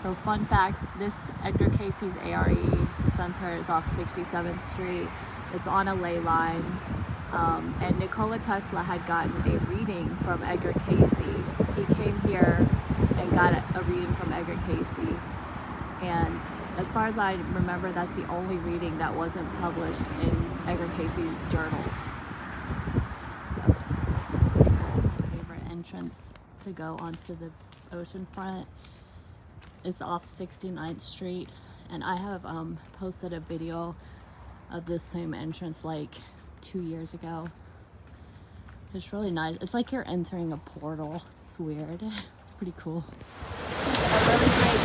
So fun fact, this Edgar Casey's ARE Center is off 67th Street. It's on a ley line. And Nikola Tesla had gotten a reading from Edgar Casey. He came here and got a reading from Edgar Casey. And as far as I remember, that's the only reading that wasn't published in Edgar Casey's journals. So, pretty cool. My favorite entrance to go onto the ocean front is off 69th Street. And I have posted a video of this same entrance like 2 years ago. It's really nice. It's like you're entering a portal. It's weird. It's pretty cool. A really great